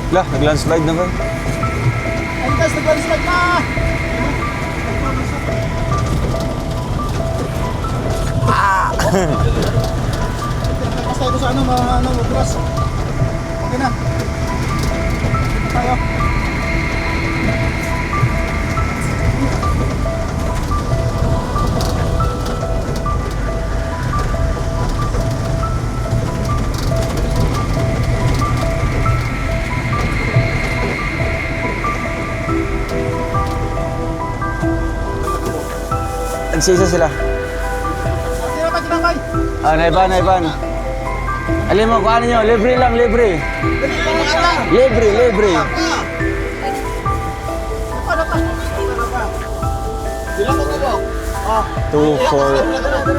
Lah, nag-landslide na ba? Ay guys, nag-landslide na! Basta ito sa bukas. Okay na. Tayo. Nagsisa sila. Tinapay. Naiban. Alin mo, kuhanin nyo. Libre lang, libre. Libre. Bilang mo ito. 2, 4,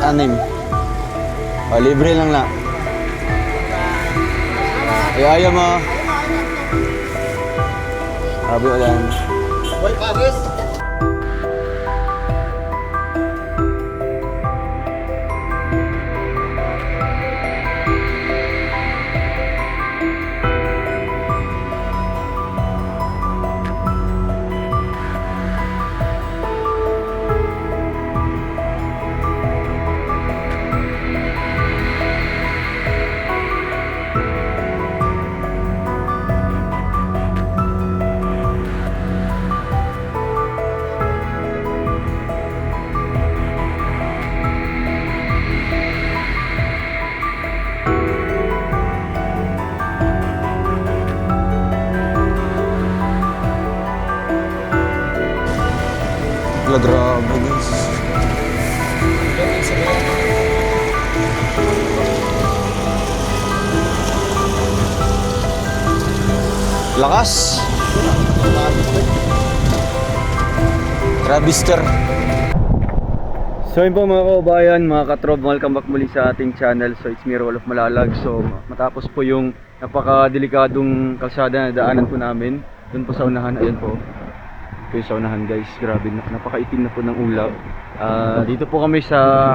6. Libre lang na. Ayaw mo. Sabi ko lang. Boy, Paris. Grabe guys. Lakas. Trabister. So yun po mga kababayan, mga katrob, welcome back muli sa ating channel. So it's me, Rolf Malalag. So matapos po yung napakadelikadong kalsada na daanan po namin doon po sa unahan, ayun po. Yung sa unahan guys, grabe, napakaitim na po ng ulap. Dito po kami sa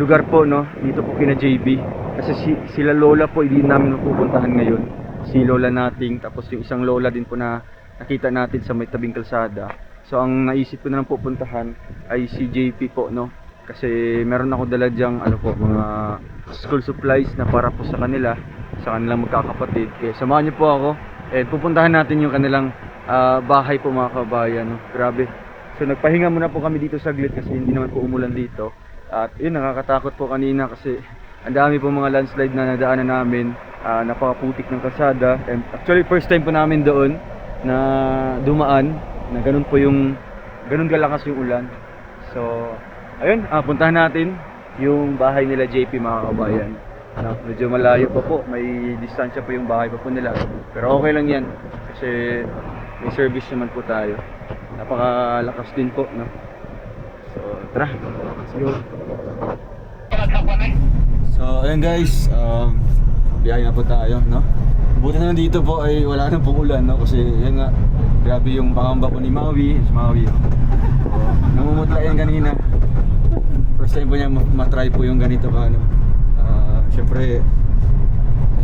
lugar po, no, dito po kina JB. Kasi sila lola po hindi namin mapupuntahan ngayon. Si lola nating, tapos yung isang lola din po na nakita natin sa may tabing kalsada. So ang naisip ko na lang pupuntahan ay si JP po, no. Kasi meron ako dala dyang mga school supplies na para po sa kanilang magkakapatid. Kaya samahan niyo po ako and pupuntahan natin yung kanilang bahay po mga kabayan, no? Grabe. So nagpahinga muna po kami dito saglit kasi hindi naman po umulan dito. At yun, nakakatakot po kanina kasi ang dami po mga landslide na nadaanan namin. Napakaputik ng kalsada. And actually first time po namin doon na dumaan na ganun kalakas yung ulan. So ayun, puntahan natin yung bahay nila JP mga kabayan. Medyo malayo pa po, may distansya po yung bahay pa po nila. Pero okay lang yan kasi may service naman po tayo. Napakalakas din po, no? So, tara. Let's go. So, ayun guys, biyahe na po tayo, no? Buti na dito po ay wala nang pong ulan, no? Kasi yun nga, grabe yung pangamba po ni Maui. Maui, oh. Namumutla yan kanina. First time po niya matry po yung ganito pa, no? Siyempre,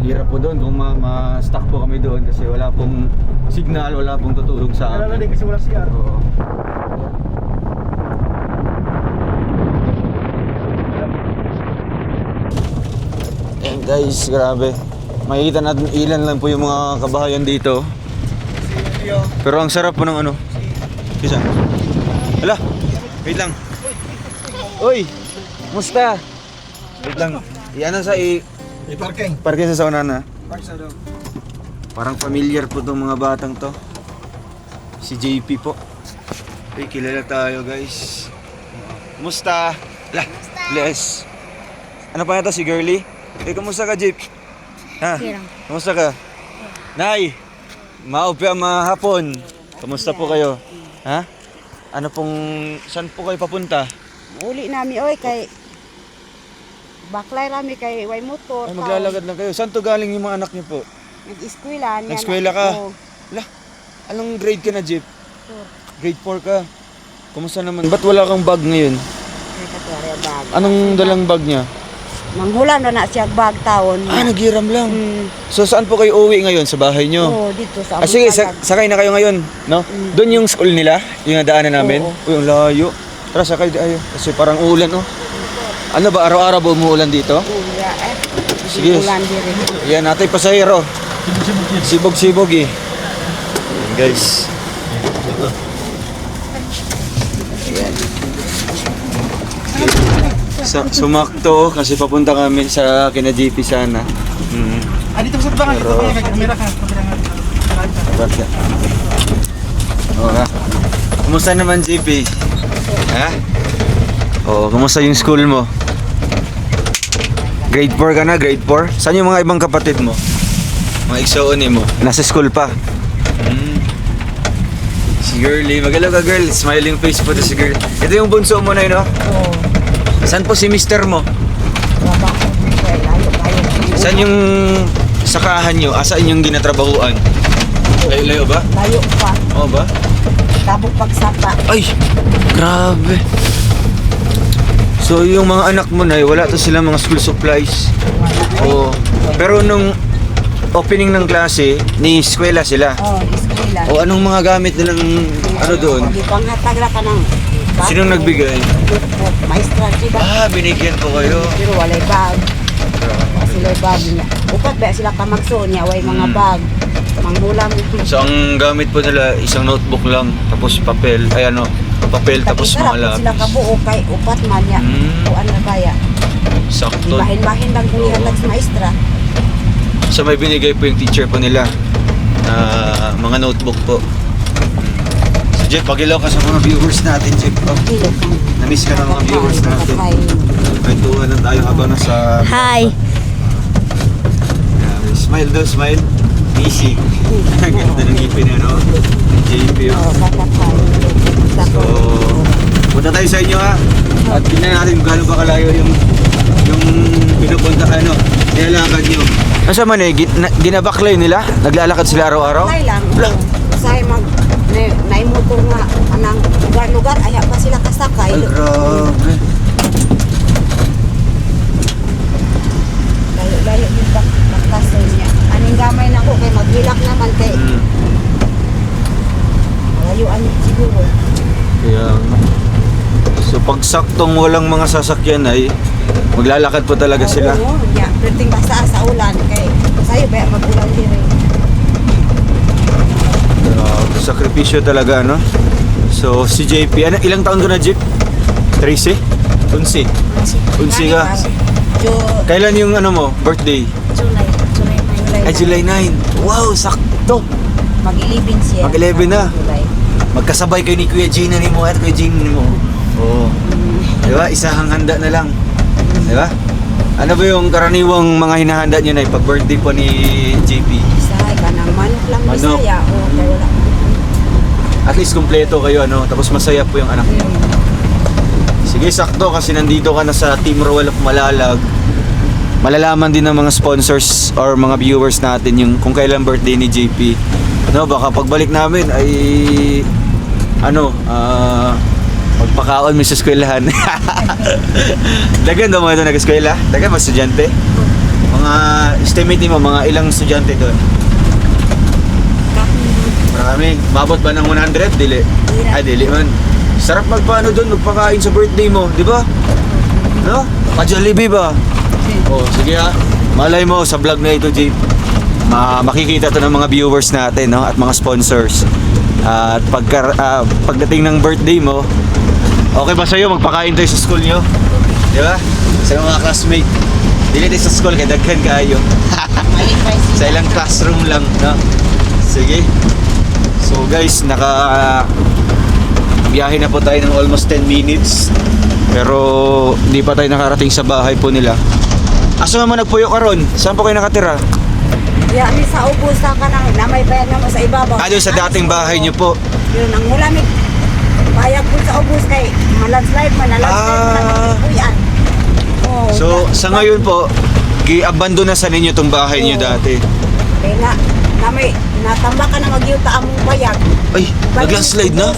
hirap po doon kung ma-stuck po kami doon kasi wala pong signal, wala pong tutulog sa amin. Wala din kasi wala siya. Oo. Ayan guys, grabe. Makikita natin ilan lang po yung mga kabahayan dito. Pero ang sarap po ng Isa. Hala, wait lang. Uy, musta? Wait lang. Iyan sa Parking. parking sa sauna na. Park sa daw. Parang familiar po itong mga batang to. Si JP po. Okay, kilala tayo guys. Kumusta? Lah, bless. Ano pa ito si Girly? Kumusta ka, Jeep? Ha? Kumusta ka? Nay! Maupya mahapon. Kumusta po kayo? Ha? Saan po kayo papunta? Uli namin oy kay baklay rami kay way motor. Ay, maglalagad lang kayo. Saan to galing yung mga anak niyo po? Nag-eskwela niya. Nag-eskwela ka? Oo. Lah, anong grade ka na, Jeep? 4. Grade 4 ka. Kumusta naman? Ba't wala kang bag ngayon? Ay katwari bag. Anong dalang bag niya? Manghulam na siya bag taon. Naghiram lang. Mm. So saan po kayo uwi ngayon? Sa bahay nyo? Oo, dito sa Sige, Amutagag. sakay na kayo ngayon, no? Doon yung school nila, yung nadaanan namin. Oo. Uy, ang layo. Tara, sakay tayo. Kasi parang ulan, oh. Ano ba, araw-araw ba umuulan dito? Uya, Sige. Ulan diri. Yan, natin pasahero. Sibog-sibog eh. Yan, guys. Ayan. Sumakto kasi papunta kami sa kina JP sana. Dito sa baka, dito Pero- kaya kamera ka. Kamera nga. Barka. Oh, ha? Kumusta naman JP? Ha? Oh, kumusta yung school mo? Grade 4 ka na, grade 4? Saan yung mga ibang kapatid mo? Mga igsoon mo? Nasa school pa? Si Girlie, magalaw ka girl, smiling face po to si Girl. Ito yung bunso mo na yun, no? Oo. Saan po si mister mo? Trabaho. Kaya layo. Saan yung sakahan nyo? Saan yung ginatrabahuan? Layo-layo ba? Layo pa. Oo ba? Tabok pagsaka. Ay! Grabe! So yung mga anak mo na wala to silang mga school supplies. Oo. Pero nung opening ng klase, ni eskwela sila. Oh, eskwela. O anong mga gamit nilang ano doon? Di panghatag ra ka ng bag. Sinong nagbigay? Notebook. Maestra siya. Binigyan ko kayo. Pero walay bag. Sila bag niya. Upat ba sila kamagso niya, way mga bag. Manghulam. So ang gamit po nila isang notebook lang, tapos papel, papel tapos mga Sila lapis. kabuo kay upat man niya. Kuan na kaya. Sakto. Bahin-bahin lang kung ihatag sa maestra. So may binigay po yung teacher po nila na mga notebook po. So Jeff, pagilaw ka sa mga viewers natin, Jeff. Oh, Dilo kang. na-miss ka ng mga viewers natin. Kwentuhan lang tayo habang nasa... Hi. Smile daw, smile. Easy. Ang ganda ng ngipin niya, no? JP. Oh, kakakay. So, punta tayo sa inyo ha. At tingnan natin kung gaano ba kalayo yung pinupunta, nilalakad nyo. Asa man eh, ginabaklay nila? Naglalakad sila araw-araw? Sakay lang. Usay mag naimoto nga anang lugar-lugar aya pa sila kasakay. Ay, grabe. Layo din baklas niya. Aning gamay na ko kay maghilak naman kay layo ani siguro. Kaya nga. So pag saktong walang mga sasakyan ay maglalakad po talaga sila. Oo, ya, perting basa sa ulan kay sayo ba magulan diri. Sakripisyo talaga, no? So si JP, ilang taon ka na, Jeep? 13? 11? Unsi ka? Kailan yung birthday? July. Ay, July 9. Wow, sakto. Mag-11 siya. Mag-11 na. July. Magkasabay kayo ni Kuya Gina ni mo at Kuya Gina ni mo. Oo. Diba? Isahang handa na lang. Diba? Ano ba yung karaniwang mga hinahanda nyo na pag birthday po ni JP? Bisaya ka ng manok lang Manok. Bisaya. O, kaya wala. At least kumpleto kayo, tapos masaya po yung anak niyo. Sige, sakto kasi nandito ka na sa Team Roel of Malalag. Malalaman din ng mga sponsors or mga viewers natin yung kung kailan birthday ni JP. Baka pagbalik namin ay magpakaon mo sa eskwelahan. Dagan daw mga ito nag-eskwela? Dagan mga estudyante? Mga estimate mo, mga ilang estudyante doon? Marami. Mabot ba ng 100? Dili. Ay, dili man. Sarap magpaano doon, magpakain sa birthday mo, di ba? No? Pa-Jollibee ba? Oh, sige ha. Malay mo sa vlog na ito, Jay. Makikita to ng mga viewers natin, no? At mga sponsors. At pagdating ng birthday mo, okay ba sa'yo magpakain tayo sa school nyo? Di ba? Sa mga classmate. Dili tayo sa school, kaya daghan kayo. Sa ilang classroom lang, no? Sige. So guys, biyahe na po tayo ng almost 10 minutes. Pero hindi pa tayo nakarating sa bahay po nila. Asa naman nagpuyo ka ron? Saan po kayo nakatira? Ya, ni sa ubos na ka nang namay bayad naman sa ibabaw. Doon sa dating bahay niyo po. Yun, ang mulamig. Bayag po sa ubos kay malandslide man, kuyan. Oh, So sa ngayon po, gi-abandon na sa ninyo tong bahay niyo dati. kaya na, namay, natamba ka na magyuta among bayag. Ay, nag-landslide na?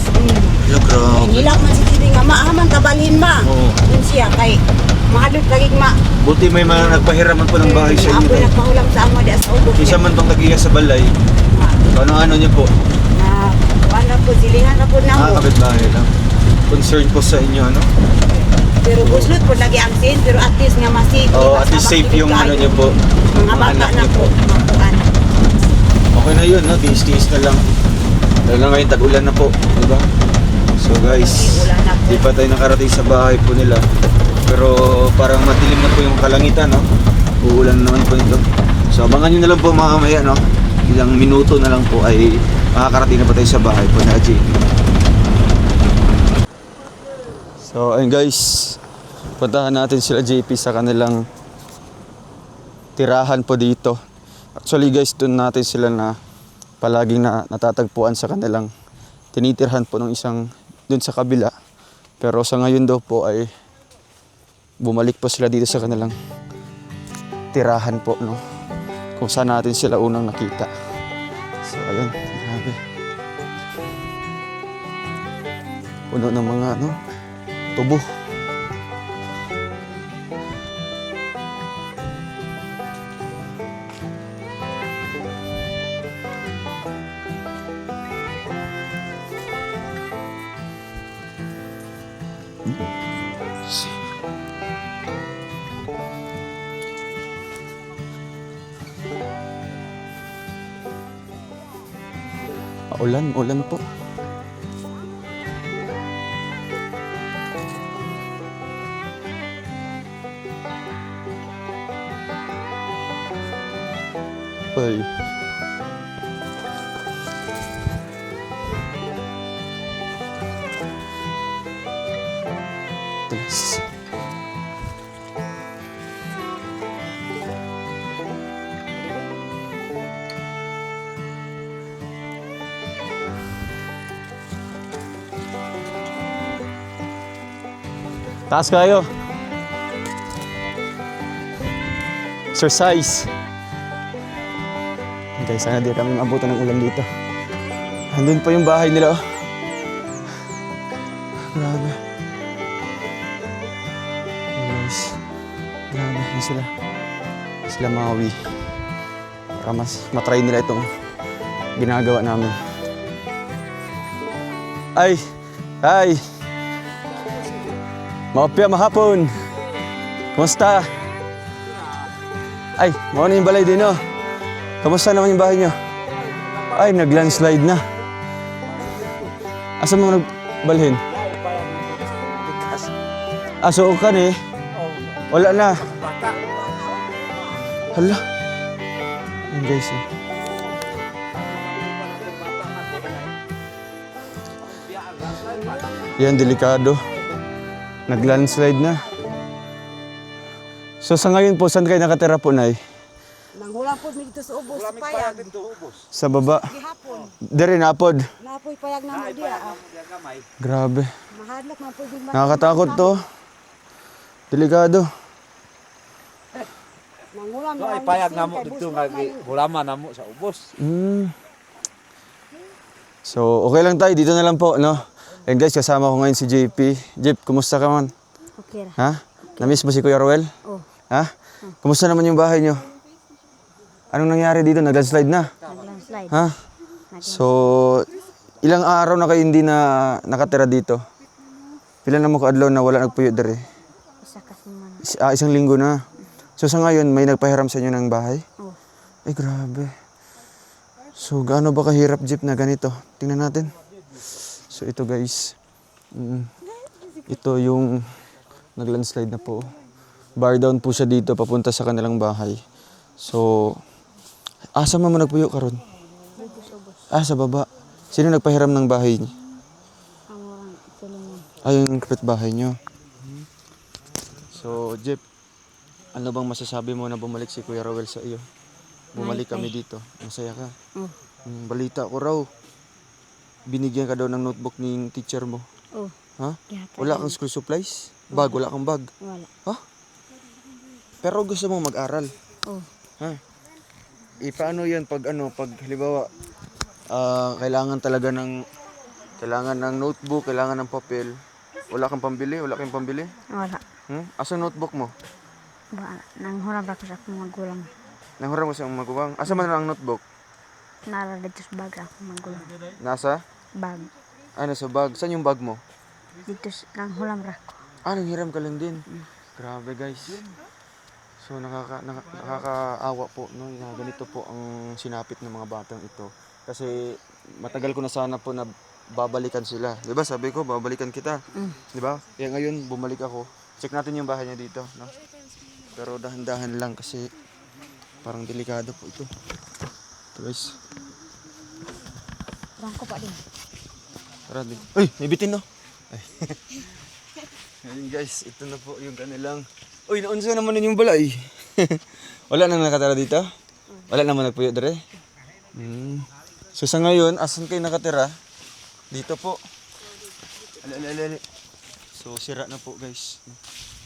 Grabe. Hilak man si Titi nga, maaman kabalhin ma. Oo. Yun siya, kay Mahalot laging Buti may mga nagpahiraman po ng bahay sa inyo. Apoy Nay. nagpahulam sa amo di sa ubos. Isa man tong tagiya sa balay. Ano niyo po? Na wala po silingan na po na mo. Kapitbahay lang. Concern po sa inyo, ano? Pero buslot po lagi ang sin, pero at least nga masig. Oo, at least safe yung ano niyo po. Mga bata anak na niyo po. Mga kuan. Okay na yun, no? Tiis-tiis na lang. Dahil na ngayon, tag-ulan na po. Diba? So guys, Ulan na po. di pa tayo nakarating sa bahay po nila. Pero parang matilim na po yung kalangitan, no? Uulan naman po ito. So abangan nyo na lang po mamaya, no? Ilang minuto na lang po ay makakarating na po tayo sa bahay po na JP. So ayun guys, puntahan natin sila JP sa kanilang tirahan po dito. Actually guys, doon natin sila na palaging natatagpuan sa kanilang tinitirhan po ng isang doon sa kabila. Pero sa ngayon daw po ay bumalik po sila dito sa kanilang tirahan po, no? Kung saan natin sila unang nakita. So ayun, grabe. Puno ng mga tubo. Ulan po. Ay. Tulis. Taas kayo. Exercise. Okay, sana di kami maabutan ng ulan dito. Andun pa yung bahay nila, oh. Grabe. Guys, grabe. Yan sila. Sila mawi. Para mas matry nila itong ginagawa namin. Ay! Ay! Maopya, mahapon. Kumusta? Ay, mauna yung balay din, oh. Kamusta naman yung bahay nyo? Ay, nag-landslide na. Asa mo nagbalhin? Aso ka eh. Wala na. Hala. Ayan guys, eh. Yan, delikado. Nag-landslide na. So sa ngayon po, saan kayo nakatira po, Nay? Nanghulang po dito sa ubos, sa payag. Sa baba. Gihapon. Dari napod. Napoy payag na mo diya. Grabe. Mahadlok man po din. Nakakatakot to. Delikado. Nanghulang So, ay payag na mo dito nga bulama na mo sa ubos. So, okay lang tayo. Dito na lang po, no? And guys, kasama ko ngayon si JP. Jeep, kumusta ka man? Okay ra. Ha? Namiss mo si Kuya Roel? Oh. Ha? Kumusta naman yung bahay nyo? Anong nangyari dito? Nag-landslide na? Nag-landslide. Ha? So, ilang araw na kayo hindi na nakatira dito? Pila na mo kaadlaw na wala nagpuyo dere? Isa kasi man. Isang linggo na. So sa ngayon, may nagpahiram sa inyo ng bahay? Oh. Ay, grabe. So, gaano ba kahirap, Jeep, na ganito? Tingnan natin. So, ito guys. Ito yung nag-landslide na po. Bar down po siya dito, papunta sa kanilang bahay. So, asa mo nagpuyo karon? Sa baba. Sino nagpahiram ng bahay niya? Ang tulungan. Ay, yung kapitbahay niyo. So, Jeep, ano bang masasabi mo na bumalik si Kuya Roel sa iyo? Bumalik kami dito. Masaya ka? Oh. Balita ko raw, binigyan ka daw ng notebook ng teacher mo. Oh. Ha? Gihapon. Wala kang school supplies? Bag? Wala kang bag? Wala. Ha? Pero gusto mong mag-aral? Oh. Ha? Paano yan pag halimbawa, kailangan talaga kailangan ng notebook, kailangan ng papel. Wala kang pambili? Wala kang pambili? Wala. Asa notebook mo? Nang huram ra ko sa akong magulang. Nanghuram mo sa imong maguwang. Asa man ang notebook? Nara dito sa bag akong magulang. Nasa? Bag. Ano sa bag? Saan yung bag mo? Dito nang huram ra ko. Nanghiram ka lang din. Grabe guys. So nakakaawa po no na ganito po ang sinapit ng mga batang ito. Kasi matagal ko na sana po na babalikan sila. 'Di ba? Sabi ko babalikan kita. 'Di ba? Kaya ngayon bumalik ako. Check natin yung bahay niya dito, no? Pero dahan-dahan lang kasi parang delikado po ito. Ito guys. Bangko pa din. Tara din. Uy, may bitin no. Ay. Ngayon guys, ito na po yung kanilang. Uy, naunsa naman yung balay. Wala nang nakatira dito? Wala naman nagpuyo dire? So sa ngayon, asan kayo nakatira? Dito po. Alala. So sira na po guys.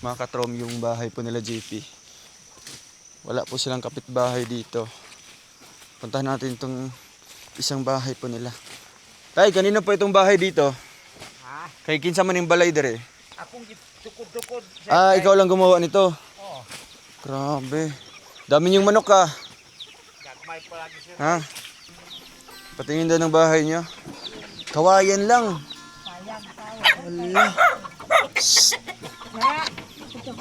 Mga katrom yung bahay po nila JP. Wala po silang kapitbahay dito. Puntahan natin itong isang bahay po nila. Tay, kanina po itong bahay dito. Kay kinsa man yung balay dire? Akong tukod-tukod. Ikaw lang gumawa nito? Oo. Grabe. Dami niyong manok ka. Gagmay palagi sir. Ha? Patingin daw ng bahay niyo. Kawayan lang. Wala.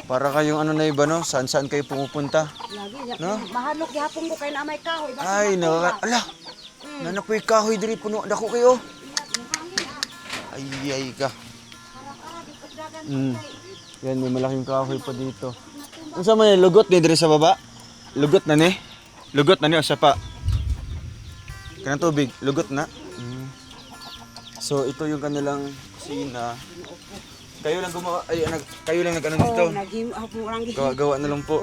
Para kayong ano na iba no? Saan kayo pumupunta? Lagi No? mahalok gihapon ko kay na may kahoy. Ay, ala. Nanapoy kahoy diri puno dako kayo. Ay ka. Yan, may malaking kahoy pa dito. Unsa man yung lugot ni diri sa baba? Lugot na ni? Lugot na ni o siya pa? Kanang tubig, lugot na. So ito yung kanilang kusina. Kayo lang gumawa, kayo lang nag-ano dito. Naghimo lang gi. Gawa na lang po.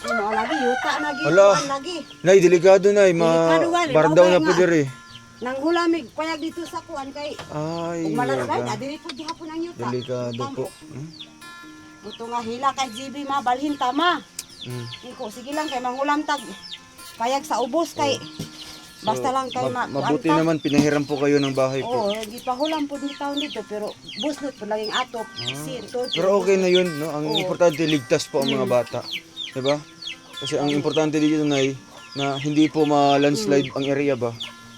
Ano lagi yuta lagi. Hala. Lagi. Nay, delikado na, Delikado, wali. bardaw na Mabay po nga. diri. Nang hulamig payag dito sa kuan kay Ay, ug malalagay yaga. adiri po gihapon ang yuta. Delikado po. Buto nga hila kay GB ma balhin tama. Iko sige lang kay manghulam tag payag sa ubos kay basta lang kay Mabuti naman pinahiram po kayo ng bahay po. Oo, di pa hulam po ni taon dito pero buslot po laging atop. Sinto. Pero okay na yun, no? Ang importante ligtas po ang mga bata. 'Di ba? Kasi ang importante dito na hindi po ma-landslide ang area ba?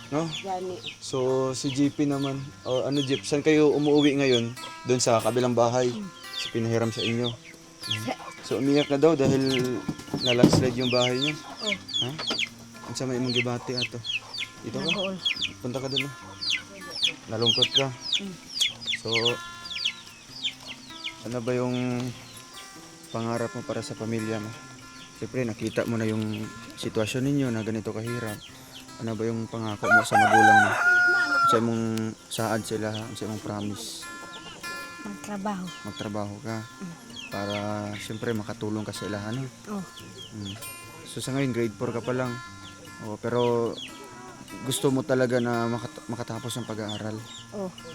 No? Gani. So si GP naman, ano Jeep, saan kayo umuwi ngayon? Doon sa kabilang bahay. Sa pinahiram sa inyo. So umiyak na daw dahil na-landslide yung bahay niyo. Ha? Ang sama imong gibati ato. Dito ka? Punta ka doon. Nalungkot ka. So ano ba yung pangarap mo para sa pamilya mo? Siyempre nakita mo na yung sitwasyon ninyo na ganito kahirap. Ano ba yung pangako mo sa magulang mo? Sa imong saad sila, sa imong promise. Magtrabaho. Magtrabaho ka para siyempre makatulong ka sa ila, ano? So sa ngayon grade 4 ka pa lang. Pero gusto mo talaga na makatapos ng pag-aaral.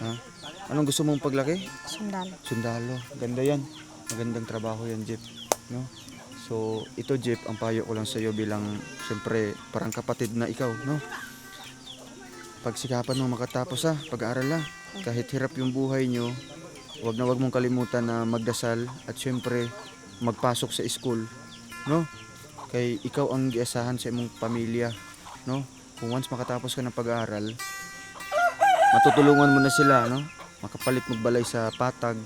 Ha? Anong gusto mong paglaki? Sundalo. Sundalo. Ganda yan. Magandang trabaho yan, Jeep. No? So, ito Jeep, ang payo ko lang sa iyo bilang siyempre parang kapatid na ikaw, no? Pagsikapan mo makatapos pag-aaral lang. Kahit hirap yung buhay nyo, wag mong kalimutan na magdasal at siyempre magpasok sa school, no? Kay ikaw ang giasahan sa imong pamilya, no? Kung once makatapos ka ng pag-aaral, matutulungan mo na sila, no? Makapalit magbalay sa patag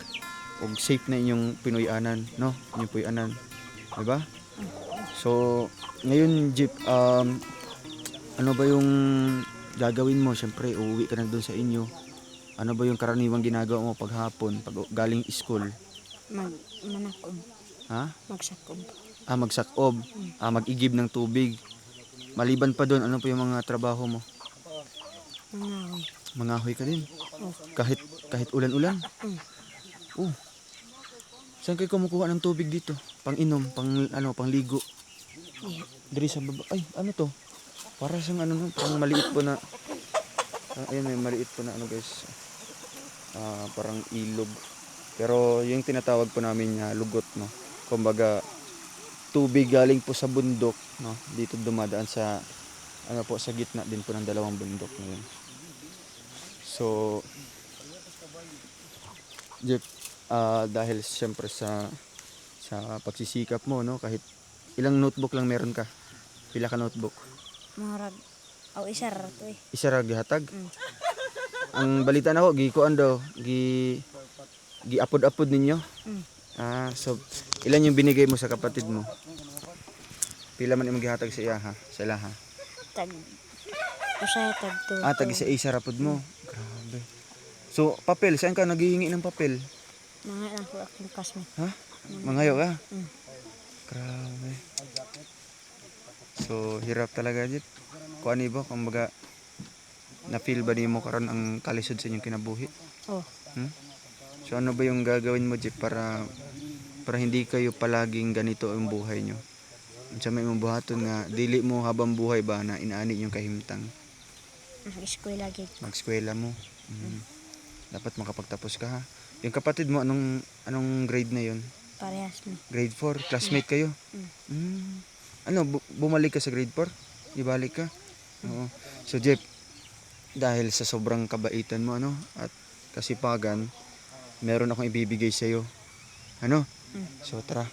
o safe na inyong pinuyanan, no? Inyong puyanan. Diba? So, ngayon Jeep, ano ba yung gagawin mo? Siyempre, uuwi ka na doon sa inyo. Ano ba yung karaniwang ginagawa mo paghapon, pag galing school? Manakob. Ha? Magsakob. Magsakob. Mag-igib ng tubig. Maliban pa doon, ano pa yung mga trabaho mo? Mangahoy. Mangahoy ka din? Kahit ulan-ulan? Saan kayo kumukuha ng tubig dito? Pang-inom, pangligo? Diri sa baba. Ay, ano to? Para siyang parang maliit po na. Ayun, may maliit po na guys. Parang ilog. Pero yung tinatawag po namin lugot, no. Kumbaga tubig galing po sa bundok, no. Dito dumadaan sa sa gitna din po ng dalawang bundok na yun. So Jeff, dahil siyempre sa pagsisikap mo, no, kahit ilang notebook lang meron ka, pila ka notebook, Murag. Aw isa ra to eh. isa ra gihatag. Ang balita nako gikuan daw, giapod-apod ninyo. So ilan yung binigay mo sa kapatid mo? Pila man imong gihatag sa iya ha? Sa ila ha? Tag. Usay tag to. Tag isa rapod mo. Grabe. So papel, saan ka naghihingi ng papel? Mga lang ko akong classmate. Ha? Mangayo ka? Grabe. So hirap talaga Jip. Kuan ba kumbaga na-feel ba nimo karon ang kalisod sa inyong kinabuhi? Oh. So ano ba yung gagawin mo Jip para hindi kayo palaging ganito ang buhay nyo? Sa may imong buhaton nga dili mo habang buhay ba na inaani yung kahimtang Nag-eskwela gid. mag-eskwela mo. Dapat makapagtapos ka ha. Yung kapatid mo anong grade na yon? Parehas mi. Grade 4, classmate kayo. Ano bumalik ka sa grade 4? Ibalik ka. Oo. So Jeff, dahil sa sobrang kabaitan mo at kasipagan, meron akong ibibigay sa iyo. Ano? So tara.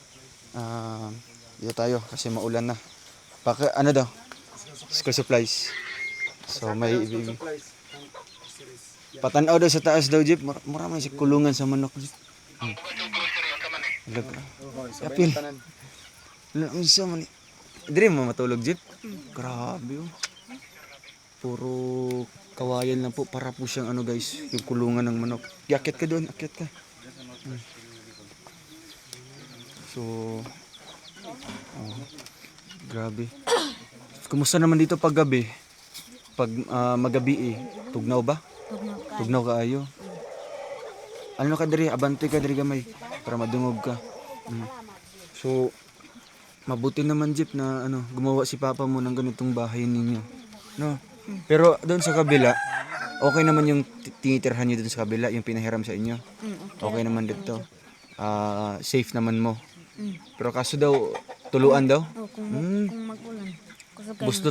Dito tayo kasi maulan na. Ano daw? School supplies. So may ibibigay. Patanaw daw sa taas daw, Jeep. Mura may si kulungan sa manok, Jeep. Kapil. Unsa man. Diri mo matulog, Jeep? Grabe oh. Puro kawayan lang po para po siyang guys, yung kulungan ng manok. Akyat ka doon, akyat ka. So grabe. Kumusta naman dito pag gabi? Pag magabi tugnaw ba? Tugnaw ka ayo. Ano ka diri? Abante ka diri gamay para madungog ka. So mabuti naman Jeep na gumawa si Papa mo ng ganitong bahay ninyo. No? Pero doon sa kabila, okay naman yung tinitirhan niyo doon sa kabila, yung pinahiram sa inyo. Okay naman dito. Safe naman mo. Pero kaso daw tuluan daw. Oh, kung magulan.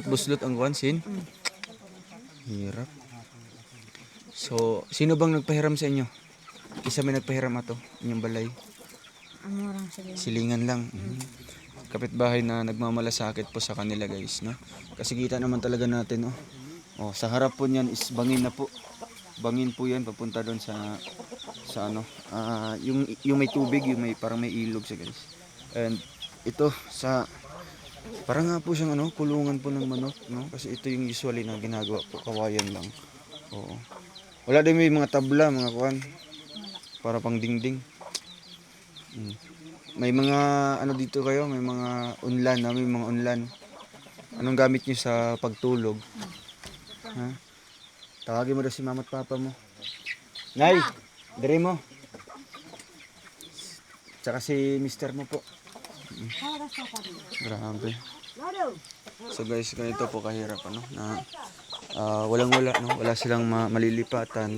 Buslot ang kwansin. Hirap. So, sino bang nagpahiram sa inyo? Isa may nagpahiram ato, inyong balay. Ano lang sila. Silingan lang. Kapitbahay na nagmamalasakit po sa kanila guys, no? Kasi kita naman talaga natin, sa harap po niyan is bangin na po. Bangin po 'yan papunta doon sa yung may tubig, yung may parang may ilog sa guys. And ito parang nga po siyang kulungan po ng manok, no? Kasi ito yung usually na ginagawa po, kawayan lang. Oo. Wala din may mga tabla, mga kuwan. Para pang dingding. May mga dito kayo, may mga unlan, may mga unlan. Anong gamit niyo sa pagtulog? Ha? Tawagin mo daw si mama at papa mo. Nay, diri mo. Tsaka si mister mo po. Grabe. So guys, ganito po kahirap na walang-wala, no? Wala silang malilipatan.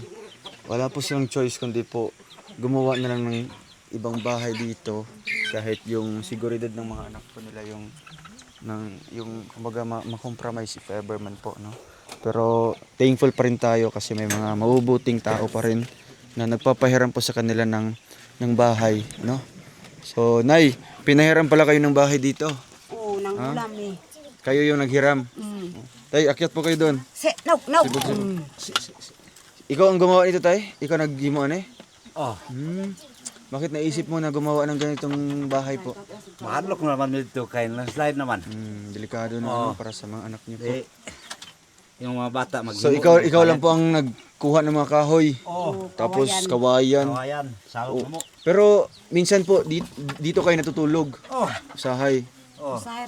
Wala po silang choice kundi po gumawa na lang ng ibang bahay dito kahit yung seguridad ng mga anak po nila yung kumbaga ma-compromise if ever man po, no? Pero thankful pa rin tayo kasi may mga mabubuting tao pa rin na nagpapahiram po sa kanila ng bahay, no? So, Nay, pinahiram pala kayo ng bahay dito. Oo, nang ulam eh. Kayo yung naghiram. Tay, akyat po kayo doon. No. Ikaw ang gumawa nito, Tay? Ikaw naghimuan eh? Oh, Bakit naisip mo na gumawa ng ganitong bahay po? mahadlok naman dito kay landslide naman. Delikado na para sa mga anak niyo po. Yung mga bata So ikaw lang po ang nagkuha ng mga kahoy. Tapos kawayan. Kawayan, salok mo. Pero minsan po dito kayo natutulog. Usahay.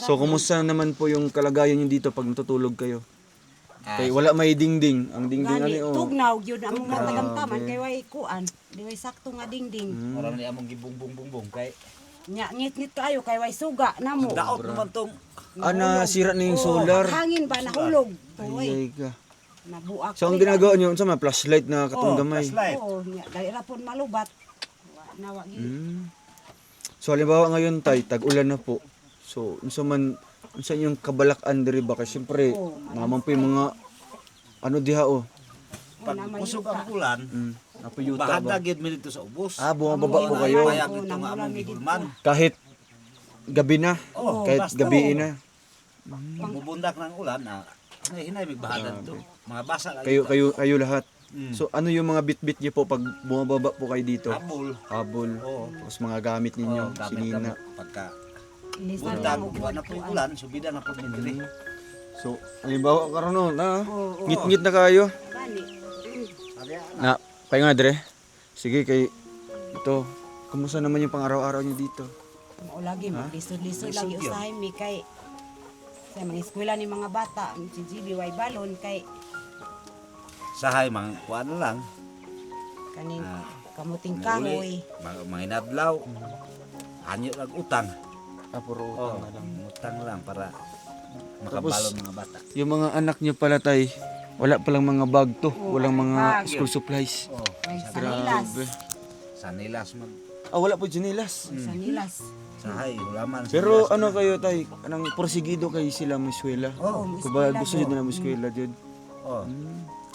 So kumusta naman po yung kalagayan niyo dito pag natutulog kayo? Kay wala may dingding. Ang dingding Tugnaw gyud among tagamtaman kay way kuan, di way sakto nga dingding. Wala ni among gibung-bung kay Nya ngit-ngit kayo kay way suga namo. daot naman tong nasira na yung solar. Hangin ba nahulog? Ay Tuloy. ka. Nabuak. So ang ginagawa niyo unsa man flashlight na katong gamay. flashlight. Oo, nya dali ra pud malubat. Nawa gyud. So halimbawa ngayon tay tag-ulan na po. So unsa yung kabalak-an diri ba kasi syempre naman po yung mga diha Pag kusog ang ulan, Napuyuta Bahada ba? gid mi dito sa ubos. Bumababa po kayo. Payag dito nga among gihulman. Kahit gabi na. Oo, Kahit basta. gabi na. Mubundak ng ulan hinay may bahada dito. Mga basa lang. Kayo lahat. Mm. So ano yung mga bit-bit niyo po pag bumababa po kayo dito? Habol. Habol. Oo. Tapos mga gamit ninyo, Gamit sinina. na pagka Ilisan bundag, lang buwan na po yung ulan, subida na po din diri. So, halimbawa karon no, na Oo. ngit-ngit na kayo. Gani. Na, pahinga dre. Sige kay ito. Kumusta naman yung pang-araw-araw niyo dito? O lagi maglisod-lisod lagi usahay mi kay sa mga eskwela ni mga bata, si GB way balon kay Sahay mga kuan na lang, kaning Ah, kamuting uli, kahoy. mga inadlaw. Anyo lang utang. Puro Oh, utang na lang. utang lang para Tapos, makabalon mga bata. Yung mga anak niyo pala tay, wala palang mga bag to, walang mga bag. school supplies. Oh, May sanilas. Grabe. sanilas man. Wala po jinilas. Sanilas. Sahay, hulaman. Pero sanilas. ano kayo tay, anong porsigido kayo sila mo eskwela? Oh, Kuba gusto niyo na mo eskwela jud. oh.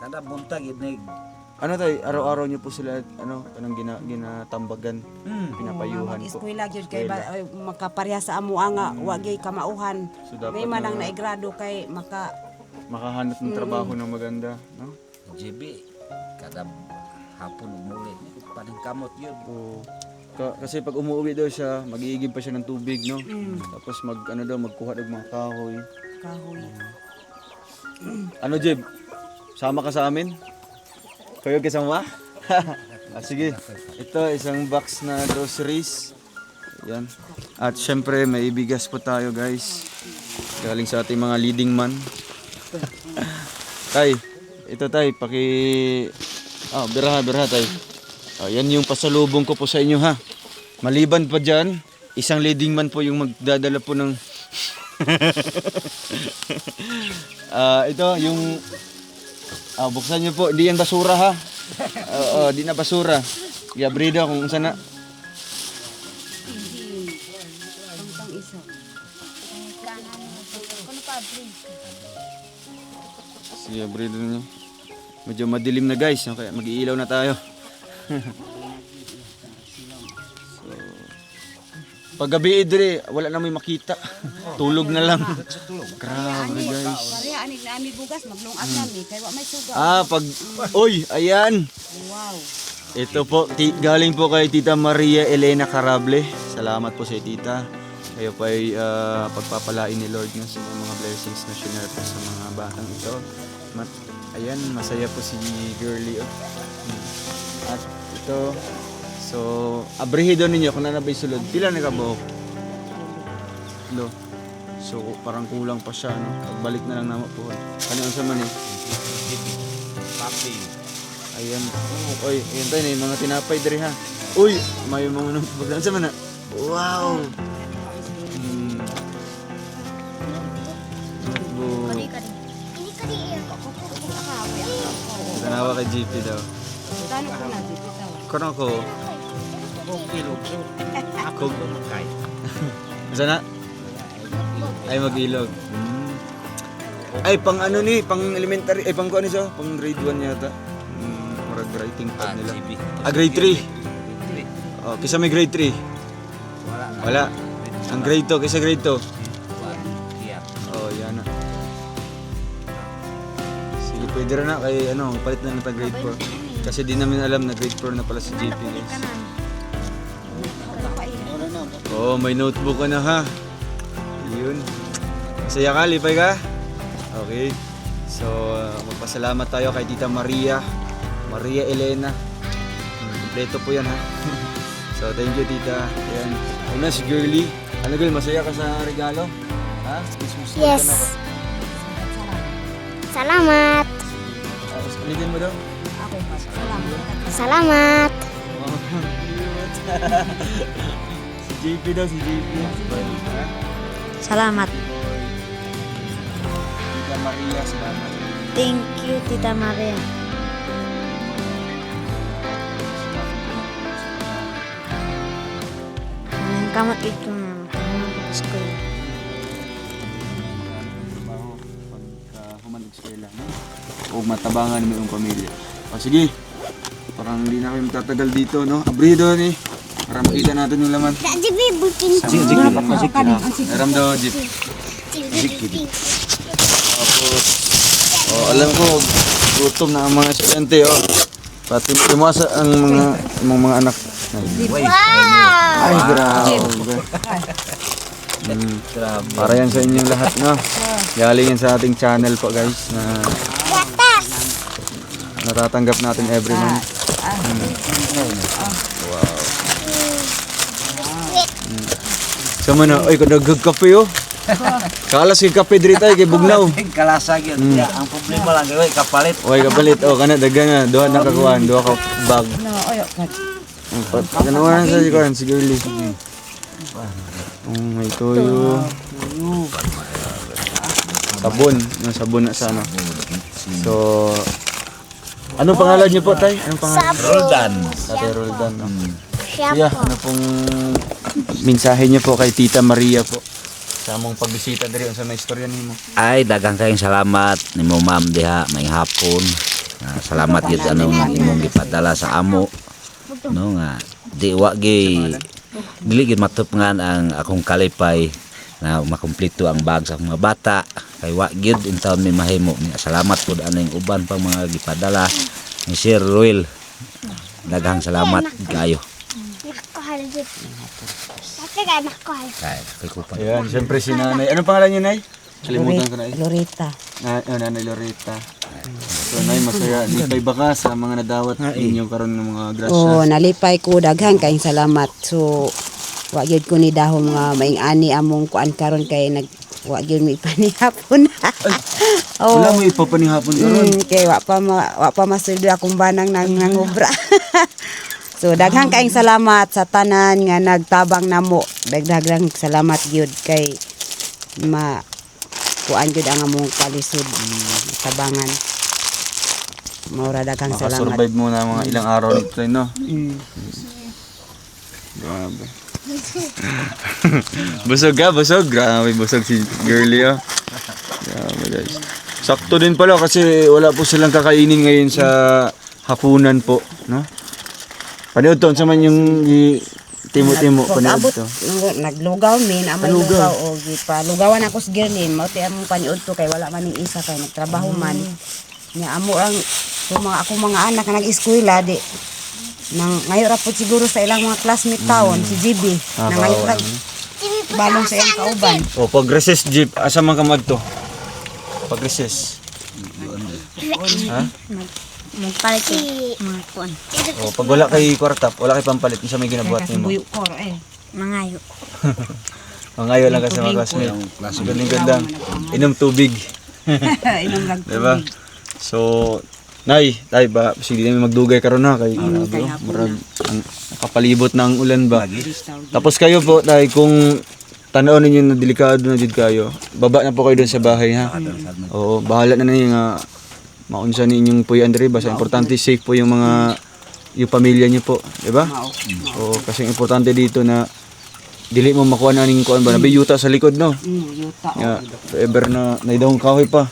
Kada buntag inig. Ano tay, araw-araw niyo po sila anong ginatambagan, pinapayuhan po. Eskwela gyud kay makapareha sa amo nga wa gyud kamauhan. So, dapat May man ang na- naigrado kay maka Makahanap ng trabaho na maganda, no? GB, kada hapon umuli. Paning kamot yun. O, kasi pag umuwi daw siya, mag-iigib pa siya ng tubig, no? Tapos magkuha ng mga kahoy. kahoy. Ano, Jeb? Sama ka sa amin? Kayo kasama? Sige. Ito, isang box na groceries. Yan. At syempre, may bigas po tayo, guys. Galing sa ating mga leading man. Tay, ito tay, biraha tay. Yan yung pasalubong ko po sa inyo ha. Maliban pa dyan, isang leading man po yung magdadala po ng... ito yung... buksan nyo po, hindi yan basura ha. Di na basura. Gabrida kung saan na. Pang isa. Kuno pa, break. Si Gabrida nyo. Medyo madilim na guys, no? Kaya mag-iilaw na tayo. Pag gabi dire, wala na may makita. Tulog na lang. Grabe guys. Pareha anig na ami bugas maglungat nami kay wa may suga. Pag... Uy, ayan. Wow. Ito po, galing po kay Tita Maria Elena Carable. Salamat po sa tita. Kayo po ay pagpapalain ni Lord na sa mga blessings na sinare po sa mga batang ito. Ayan, masaya po si Girlie. At ito, so, abrihido ninyo kung nanabay sulod. Pila na kabuhok? No. So, parang kulang pa siya, no? Pagbalik na lang naman po. Kanina sa man eh. Papi. Ayan. Oy, ayan tayo na yung mga tinapay dari ha. Uy, may mga notebook. Saan sa man na? Wow! Notebook. Tanawa kay GP daw. Tano ko na dito tawa. Kono ko. Ilog. Ako kay. Saan na? Ay mag-ilog. Ay pang ano ni, pang elementary, ay pang ano siya, pang grade 1 yata. Marag writing pad nila. GB. Grade 3. Kisa may grade 3. Wala. Ang grade 2, kisa grade 2. Yan. Yan na. Sige, pwede rin na kay palit na lang grade 4. Kasi di namin alam na grade 4 na pala si JP guys. May notebook ka na ha. Yun. Masaya ka, lipay ka? Okay. So, magpasalamat tayo kay Tita Maria Elena. Kompleto po yan ha. So, thank you Tita. Ayan. Una si Girlie. Ano girl, masaya ka sa regalo? Ha? Christmas card Yes. ka na ba? Salamat. Tapos ulitin mo daw. Ako pa. Salamat. Salamat. Si JP daw, si JP. Ha? Salamat. Tita Maria, salamat. Thank you, Tita Maria. Ang kamot ito na. Kamot school. Trabaho pagka human eskwela, no? O matabangan mo yung pamilya. O sige. parang hindi na kami matatagal dito, no? Abrido ni. Para makita natin yung laman. Sige, Aram daw, Jeep. Tapos, alam ko, gutom na ang mga estudyante, Pati tumasa ang mga anak. Ay, grabe. Para yan sa inyong lahat, no? Galing yan sa ating channel po, guys, na natatanggap natin every month. Wow. So man, oy, kung nagkakape, Kalas kay kape diri tay kay bugnaw. Kalasag yun. Yeah, ang problema lang gawin, kapalit. Oy, kapalit. Kana daghan na, duha na kakuan, duha ka bag. No, oyo, kat. Kanawan sa kuan si girly. May toyo. Sabon, no sabon na sana. So, anong pangalan niyo po, tay? Anong pangalan? Roldan. Tatay Roldan. No? Yeah, ano pong mensahe niyo po kay Tita Maria po? Sa among pagbisita diri unsa may istorya nimo? Ay, daghang kayong salamat nimo ma'am diha may hapon. Salamat gid anong imong gipadala sa amo. No nga di wa gi dili gid matupngan ang akong kalipay na makumpleto ang bag sa akong mga bata. Kay wa gid in taon may mahimo. Salamat pud aning uban pang mga gipadala ni Sir Ruel. Daghang salamat kayo. Kay ko pa. Ayan, siyempre si Nanay. Anong pangalan niyo, Nay? Kalimutan ko na eh. Loretta. Nanay Loretta. So, Nay, masaya. Lipay baka sa mga nadawat ninyo karon ng mga grasya. Oh, nalipay ko daghan kayong salamat. So, wa gyud ko ni dahom nga maing ani among kuan karon kay wa gyud mi panihapon. Wala mo ipapanihapon karon. Kay wa pa masuldo akong banang nangobra. So daghang kaayong salamat sa tanan nga nagtabang namo. Daghang salamat gyud kay kuan gyud ang among kalisod tabangan. Maura daghang salamat. Makasurvive mo na mga ilang araw nito, no? Grabe. Busog ka, busog. Grabe, busog si girly, Grabe, guys. Sakto din pala kasi wala po silang kakainin ngayon sa hapunan po, no? Panood to, sa man yung timo-timo, panood to. Naglugaw min, amay lugaw o gipalugawan ako sa girlin. Mao ti among panood to kay wala man ning isa kay nagtrabaho man. Nya amo ang ako mga anak na nag-eskwela di nang ngayo ra pud siguro sa ilang mga classmate taon si GB na ngayo ra balong sa iyang kauban. O pag recess jeep, asa man ka madto? Pag recess. Ha? Magpalit mga kuan. O pag wala kay kwarta, wala kay pampalit, isa may ginabuhat nimo. Buyo kor Mangayo. Mangayo lang ka sa mga classmate. Gandang-gandang. Inom tubig. Inom lang Diba? So, Nay, tay ba sige na magdugay karon na kay murag ang kapalibot ng ulan ba. Tapos kayo po tay kung tanaw ninyo na delikado na jud kayo. Baba na po kayo doon sa bahay ha. Oo, bahala na ninyo nga maunsa ninyong puyan diri basta importante safe po yung mga yung pamilya niyo po, di ba? Oo, kasi importante dito na dili mo makuha na ning kuan ba nabi yuta sa likod no. yuta. Yeah, forever na naidawong kahoy pa.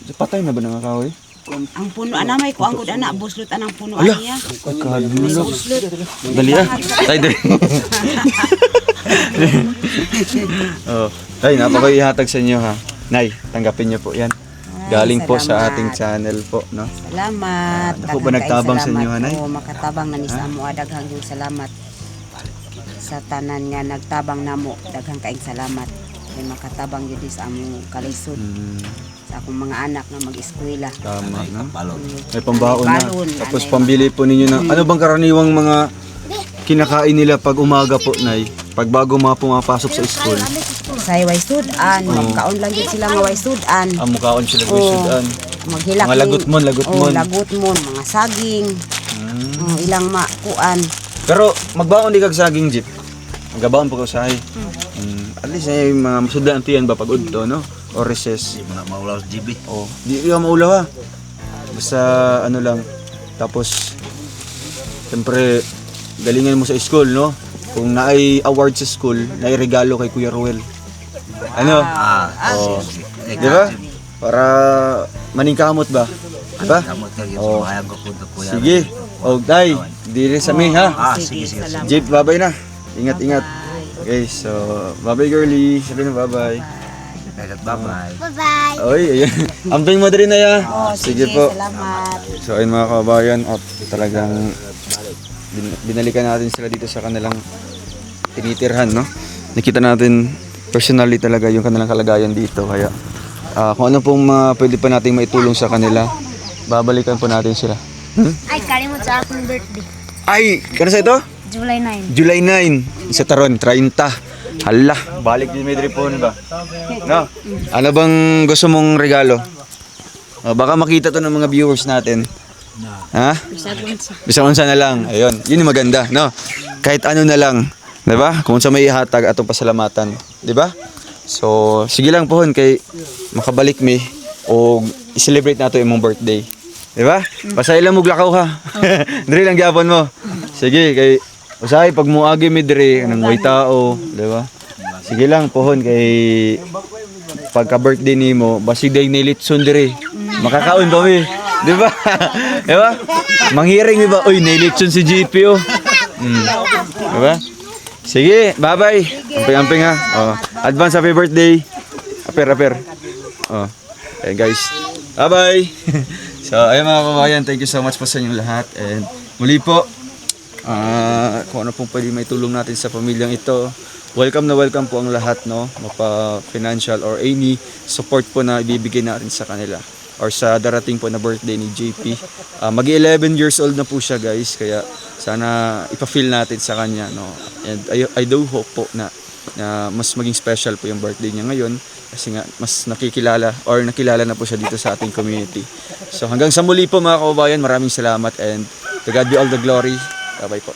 Patay na ba ng kahoy? Ang puno anamay ko ang gud ana buslot anang puno niya. Kadulo. Dali Tay dali. Oh, tay napakoy ihatag sa inyo ha. Nay, tanggapin niyo po 'yan. Galing po sa ating channel po, no? Salamat. Ako ba nagtabang sa inyo, Hanay? Oo, makatabang na ni sa amo. Daghang yung salamat. Sa tanan nga nagtabang namo, daghang kaing salamat. Kay makatabang yun sa among kalisod. Sa akong mga anak na mag-eskwela. Tama, no? Balon. May pambaon na. Balon, Tapos anay, pambili po ninyo ng ano bang karaniwang mga kinakain nila pag umaga po, Nay? Pag bago mga pumapasok sa school. Sa way sudan, magkaon lang yun sila nga way sudan. Mukhaon sila gusudan. Maghilak Mga lagot-mon, lagot-mon. lagot-mon, mga saging. Ilang makuan. Pero magbaon di kag saging jeep. Magabaon po ko sa hay. At least ay mga masudan tiyan ba pag udto, no? O recess. Di mo na maulaw sa GB. Oh, di ka maulaw ha. Basta ano lang. Tapos siyempre galingan mo sa school, no? Kung naay award sa school, naay regalo kay Kuya Ruel. Ano? Oh. Di ba? Para maningkamot ba? Diba? Kamot ka gyud Oh. mahayag ko punto kuya. Sige. O, day, diri sa mi ha. Sige. salamat. Jeep, bye-bye na. Ingat-ingat. Okay, so, bye-bye girly. Sabi na bye-bye. Bye-bye. Bye-bye. Oy, ayan. Amping mo din na ya. Oh, Sige po. Salamat. So ayun mga kabayan, at talagang binalikan natin sila dito sa kanilang tinitirhan, no? Nakita natin personally talaga yung kanilang kalagayan dito. Kaya kung ano pong pwede pa nating maitulong sa kanila, babalikan po natin sila. Ay, kalimut sa akong birthday. Ay, kano sa ito? July 9. July 9, sa taron, 30. Hala, balik din may dripon ba? No? Ano bang gusto mong regalo? Baka makita to ng mga viewers natin. Ha? Bisag unsa na lang. Ayun, yun yung maganda, no? Kahit ano na lang, 'di ba? Kung sa may ihatag atong pasalamatan, 'di ba? So, sige lang pohon kay makabalik mi o i-celebrate nato imong birthday. 'Di ba? Pasay lang mo glakaw ha. Diri lang gyapon mo. Sige kay usahay pag muagi mi diri nang way tao, 'di ba? Sige lang pohon kay pagka birthday nimo, basig day nilitson diri. Makakaon pa mi. 'Di ba? 'Di ba? Manghiring mi ba? Uy, nilitson si GP oh. 'Di ba? Sige, bye-bye. Amping-amping ha. Oh, advance happy birthday. Aper. Oh. Ayun guys. Bye-bye. So, ayun mga kabayan, thank you so much po sa inyong lahat. And muli po, kung ano pong pwede may tulong natin sa pamilyang ito, welcome na welcome po ang lahat, no? Mapa-financial or any support po na ibibigay natin sa kanila or sa darating po na birthday ni JP. Mag-11 years old na po siya guys, kaya sana ipa-feel natin sa kanya, no? And I do hope po na mas maging special po yung birthday niya ngayon kasi nga mas nakilala na po siya dito sa ating community. So hanggang sa muli po mga kababayan, maraming salamat and to God be all the glory. Bye-bye po.